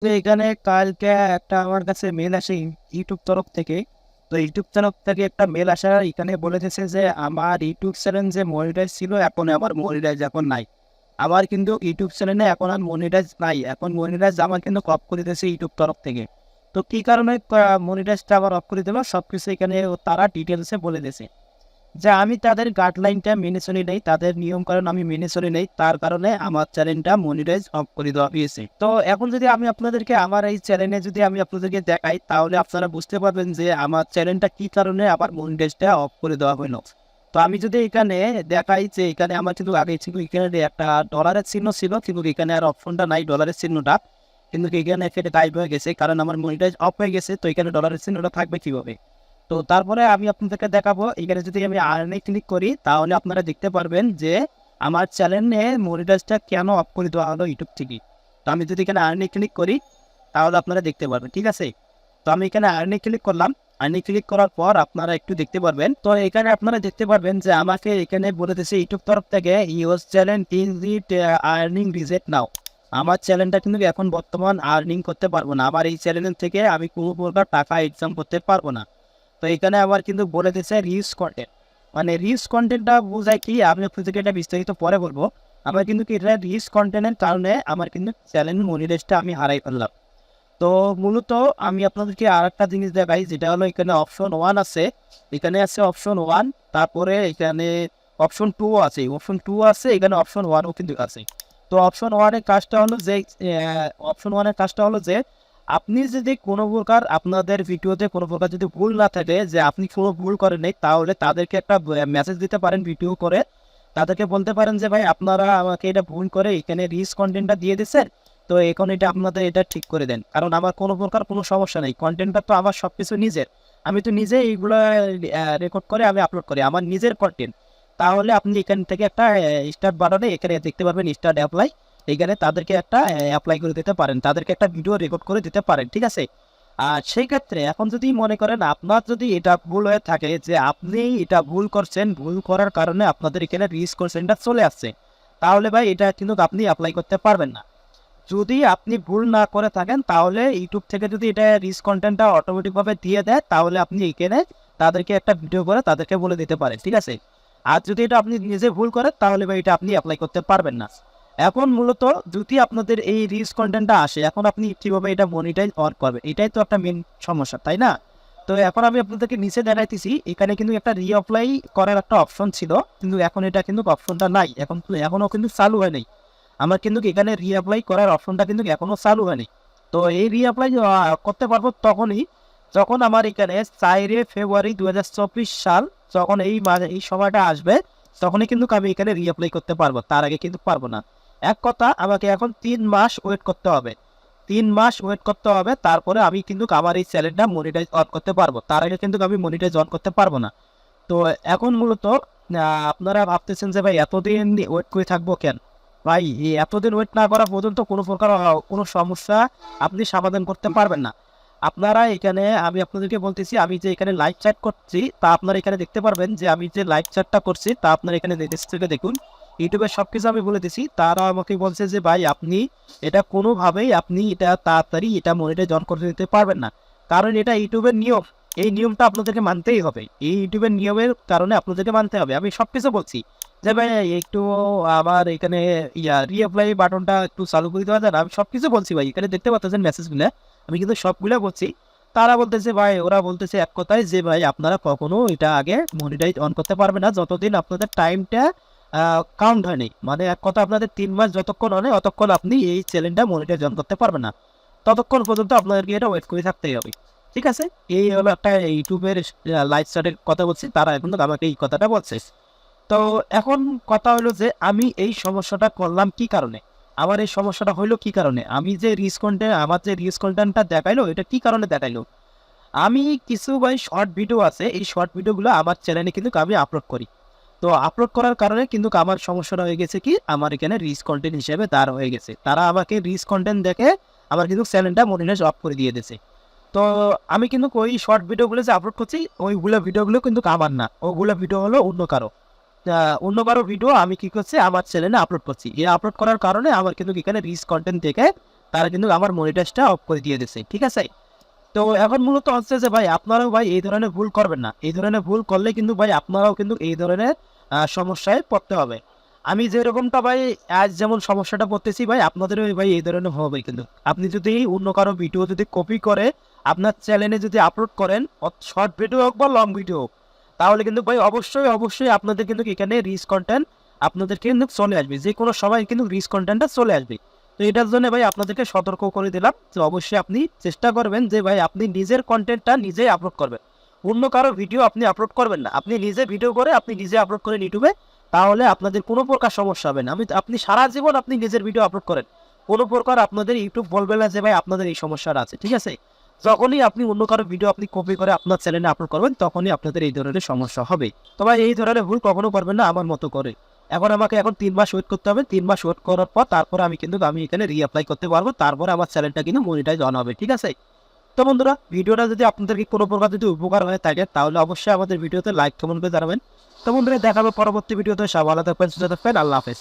তো এখানে কালকে একটা আমার কাছে মেল আসে ইউটিউব তরফ থেকে। তো ইউটিউব তরফ থেকে একটা মেল আসা এখানে বলেছে যে আমার ইউটিউব চ্যানেল যে মনিটাইজ ছিল এখন আমার মনিটাইজ এখন নাই। আমার কিন্তু ইউটিউব চ্যানেলে এখন আর মনিটাইজ নাই, এখন মনিটাইজ আমার কিন্তু অফ করে দিয়েছে ইউটিউব তরফ থেকে। তো কি কারণে মনিটাইজটা আবার অফ করে দিল সবকিছু এখানে তারা ডিটেলসে বলে দিয়েছে। যে আমি তাদের গাইডলাইনটা মেনে চলি নাই, তাদের নিয়মকানুন আমি মেনে চলি নাই, তার কারণে আমার চ্যানেলটা মনিটাইজ অফ করে দেওয়া হয়েছে। তো এখন যদি আমি আপনাদেরকে আমার এই চ্যানেলে যদি আমি আপনাদেরকে দেখাই তাহলে আপনারা বুঝতে পারবেন যে আমার চ্যানেলটা কি কারণে আবার মনিটাইজটা অফ করে দেওয়া হলো। তো আমি যদি এখানে দেখাই যে এখানে আমার কিন্তু আগে ছিল এখানে একটা ডলারের চিহ্ন ছিল, কিন্তু এখানে আর অপশনটা নাই ডলারের চিহ্নটা, কিন্তু এখানে একটা টাইপ হয়ে গেছে কারণ আমার মনিটাইজ অফ হয়ে গেছে। তো এখানে ডলারের চিহ্নটা থাকবে কিভাবে? তো তারপরে আমি আপনাদেরকে দেখাবো এখানে যদি আমি আর্নে ক্লিক করি তাহলে আপনারা দেখতে পারবেন যে আমার চ্যানেলে মনিটাইজটা কেন অফ করে দেওয়া হলো ইউটিউব থেকে। তো আমি যদি এখানে আর্নে ক্লিক করি তাহলে আপনারা দেখতে পারবেন, ঠিক আছে। তো আমি এখানে আর্নে ক্লিক করলাম। আর্নে ক্লিক করার পর আপনারা একটু দেখতে পারবেন, তো এখানে আপনারা দেখতে পারবেন যে আমাকে এখানে বলে দিয়েছে ইউটিউব তরফ থেকে your channel is it earning reject now. আমার চ্যানেলটা কিন্তু এখন বর্তমান আর্নিং করতে পারবো না, আমার এই চ্যানেল থেকে আমি কোনো প্রকার টাকা ইনকাম করতে পারবো না। তো এখানে আবার কিন্তু বলে দিচ্ছে রিউজ কন্টেন্ট, মানে রিউজ কন্টেন্টটা বোঝায় কি আমি আপনাদেরকে এটা বিস্তারিত পরে বলবো। আমার কিন্তু কি এটা রিউজ কন্টেন্টের কারণে আমার কিন্তু চ্যানেল মনিটাইজটা আমি হারাই ফেললাম। তো মূলত আমি আপনাদেরকে আর একটা জিনিস দেখাই, যেটা হলো এখানে অপশন ওয়ান আছে, এখানে আছে অপশন ওয়ান, তারপরে এখানে অপশন টু আছে, এখানে অপশন ওয়ানও কিন্তু আছে। তো অপশন ওয়ানের কাজটা হলো যে আপনি যদি কোনো প্রকার আপনাদের ভিডিওতে কোনো প্রকার যদি ভুল না থাকে, যে আপনি কোনো ভুল করেন নাই, তাহলে তাদেরকে একটা মেসেজ দিতে পারেন ভিডিও করে। তাদেরকে বলতে পারেন যে ভাই আপনারা আমাকে এটা ভুল করে এখানে রিচ কন্টেন্টটা দিয়ে দিচ্ছেন, তো এখন এটা আপনাদের এটা ঠিক করে দেন, কারণ আমার কোনো প্রকার কোনো সমস্যা নেই, কন্টেন্টটা তো আমার সব কিছু নিজের, আমি তো নিজে এইগুলো রেকর্ড করে আমি আপলোড করি আমার নিজের কন্টেন্ট। তাহলে আপনি এখান থেকে একটা স্টার্ট বাটনে এখানে দেখতে পারবেন স্টার্ট অ্যাপ্লাই, এখানে তাদেরকে একটা অ্যাপ্লাই করে দিতে পারেন, তাদেরকে একটা ভিডিও রেকর্ড করে দিতে পারেন, ঠিক আছে। আর সেই ক্ষেত্রে এখন যদি মনে করেন আপনার যদি এটা ভুল হয়ে থাকে, যে আপনি এটা ভুল করছেন, ভুল করার কারণে আপনাদের এখানে রিস্ক কোশ্চেনটা চলে আসছে, তাহলে ভাই এটা কিন্তু আপনি অ্যাপ্লাই করতে পারবেন না। যদি আপনি ভুল না করে থাকেন তাহলে ইউটিউব থেকে যদি এটা রিচ কন্টেন্টটা অটোমেটিকভাবে দিয়ে দেয় তাহলে আপনি এখানে তাদেরকে একটা ভিডিও করে তাদেরকে বলে দিতে পারেন, ঠিক আছে। আর যদি এটা আপনি নিজে ভুল করেন তাহলে ভাই এটা আপনি অ্যাপ্লাই করতে পারবেন না। এখন মূলত যদি আপনাদের এই রিচ কন্টেন্টটা আসে, এখন আপনি কীভাবে এটা মনিটাইজ অন করবেন, এটাই তো একটা মেন সমস্যা, তাই না? তো এখন আমি আপনাদেরকে নিচে দেখাইতেছি, এখানে কিন্তু একটা রিঅ্যাপ্লাই করার একটা অপশন ছিল, কিন্তু এখন এটা কিন্তু অপশনটা নাই, এখনও কিন্তু চালু হয় নাই। আমার কিন্তু এখানে রিঅ্যাপ্লাই করার অপশনটা কিন্তু এখনো চালু হয়নি। তো এই রিঅ্যাপ্লাই করতে পারবো তখনই যখন আমার এখানে 4 ফেব্রুয়ারি 2024 সাল, যখন এই সময়টা আসবে তখনই কিন্তু আমি এখানে রিঅ্যাপ্লাই করতে পারবো, তার আগে কিন্তু পারবো না। এক কথা আমাকে এখন 3 মাস ওয়েট করতে হবে, 3 মাস ওয়েট করতে হবে, তারপরে আমি কিন্তু আমার এই চ্যানেলটা মনিটাইজ অন করতে পারবো, তার আগে কিন্তু আমি মনিটাইজ অন করতে পারবো না। তো এখন মূলত আপনারা ভাবতেছেন যে ভাই এতদিন ওয়েট করে থাকবো কেন? ভাই এই এতদিন ওয়েট না করা পর্যন্ত কোনো প্রকার কোনো সমস্যা আপনি সমাধান করতে পারবেন না। আপনারা এখানে আমি আপনাদেরকে বলতেছি, আমি যে এখানে লাইভ চ্যাট করছি তা আপনারা এখানে দেখতে পারবেন, যে আমি যে লাইভ চ্যাটটা করছি তা আপনারা এখানে থেকে দেখুন। ইউটিউবে সব কিছু আমি বলে দিছি, তারা আমাকে বলছে যে ভাই আপনি এটা কোনোভাবেই আপনি এটা তাড়াতাড়ি এটা মনিটাইজ অন করে দিতে পারবেন না, কারণ এটা ইউটিউবের নিয়ম, এই নিয়মটা আপনাদেরকে মানতেই হবে, এই ইউটিউবের নিয়মের কারণে আপনাদেরকে মানতে হবে। আমি সব কিছু বলছি যে ভাই একটু আমার এখানে রিঅ্যাপ্লাই বাটনটা একটু চালু করে দেওয়া যায় না, আমি সব কিছু বলছি ভাই, এখানে দেখতে পাচ্ছেন মেসেজগুলো, আমি কিন্তু সবগুলো বলছি। তারা বলতেছে ভাই, ওরা বলতেছে এক কথায় যে ভাই আপনারা কখনো এটা আগে মনিটাইজ অন করতে পারবে না যতদিন আপনাদের টাইমটা কাউন্ট হয়নি, মানে এক কথা আপনাদের 3 মাস যতক্ষণ হয় ততক্ষণ আপনি এই চ্যানেলটা মনিটাইজ অন করতে পারবেন না, ততক্ষণ পর্যন্ত আপনাদেরকে এটা ওয়েট করে থাকতেই হবে, ঠিক আছে। এই হলো একটা ইউটিউবের লাইভ চ্যাটের কথা বলছি, তারা এখন আমাকে এই কথাটা বলছে। তো এখন কথা হলো যে আমি এই সমস্যাটা করলাম কি কারণে, আমার এই সমস্যাটা হইলো কি কারণে, আমি যে রিচ কন্টেন্ট আমার যে রিচ কন্টেন্টটা দেখাইলো এটা কি কারণে দেখাইলো। আমি কিছু ভাই শর্ট ভিডিও আছে, এই শর্ট ভিডিওগুলো আমার চ্যানেলে কিন্তু আমি আপলোড করি। তো আপলোড করার কারণে কিন্তু আমার সমস্যাটা হয়ে গেছে কি, আমার এখানে রিচ কন্টেন্ট হিসেবে তার হয়ে গেছে, তারা আমাকে রিচ কন্টেন্ট দেখে আমার কিন্তু চ্যানেলটা মনিটাইজ অফ করে দিয়ে দিয়েছে। তো আমি কিন্তু ওই শর্ট ভিডিওগুলো যে আপলোড করছি ওইগুলো ভিডিওগুলো কিন্তু আমার না, ওগুলো ভিডিও হলো অন্য কারো ভিডিও আমি কি করছি আমার চ্যানেলে আপলোড করছি, এই আপলোড করার কারণে আমার কিন্তু এখানে রিচ কন্টেন্ট দেখে তারা কিন্তু আমার মনিটাইজটা অফ করে দিয়ে দিচ্ছে, ঠিক আছে। তো এখন মূলত হচ্ছে যে ভাই আপনারাও ভাই এই ধরনের ভুল করবেন না। এই ধরনের ভুল করলে কিন্তু ভাই আপনারাও কিন্তু এই ধরনের সমস্যায় পড়তে হবে। আমি যেরকমটা ভাই আজ যেমন সমস্যাটা পড়তেছি ভাই আপনাদেরও ভাই এই ধরনের হবে কিন্তু। আপনি যদি অন্য কারো ভিডিও যদি কপি করে আপনার চ্যানেলে যদি আপলোড করেন, শর্ট ভিডিও হোক বা লং ভিডিও হোক, তাহলে কিন্তু ভাই অবশ্যই আপনাদের কিন্তু এখানে রিচ কন্টেন্ট আপনাদের কিন্তু চলে আসবে, যে কোনো সময় কিন্তু রিচ কন্টেন্টটা চলে আসবে। তো এটার জন্য ভাই আপনাদেরকে সতর্ক করে দিলাম যে অবশ্যই আপনি চেষ্টা করবেন যে ভাই আপনি নিজের কন্টেন্টটা নিজেই আপলোড করবেন, অন্য কারো ভিডিও আপনি আপলোড করবেন না। আপনি নিজে ভিডিও করে আপনি নিজে আপলোড করেন ইউটিউবে, তাহলে আপনাদের কোনো প্রকার সমস্যা হবে না। আপনি সারা জীবন আপনি নিজের ভিডিও আপলোড করেন, কোনো প্রকার আপনাদের ইউটিউব বলবে না যে ভাই আপনাদের এই সমস্যাটা আছে, ঠিক আছে। যখনই আপনি অন্য কারো ভিডিও আপনি কপি করে আপনার চ্যানেলে আপলোড করবেন, তখনই আপনাদের এই ধরনের সমস্যা হবে। তো ভাই এই ধরনের ভুল কখনো করবেন না আমার মতো করে। আমাকে 3 মাস ওয়েট করতে হবে। 3 মাস ওয়েট করার পর তারপরে আমি এখানে রিঅ্যাপ্লাই করতে পারবো। তারপরে আমার চ্যানেলটা কিন্তু মনিটাইজ অন হবে, ঠিক আছে। তো বন্ধুরা, ভিডিওটা যদি আপনাদেরকে কোনো প্রকার যদি উপকার হয়ে থাকে, তাহলে অবশ্যই আমাদের ভিডিওতে লাইক কমেন্ট করে জানাবেন। তো বন্ধুরা, দেখা হবে পরবর্তী ভিডিওতে। সবাই ভালো থাকবেন, সুস্থ থাকবেন, আল্লাহ হাফেজ।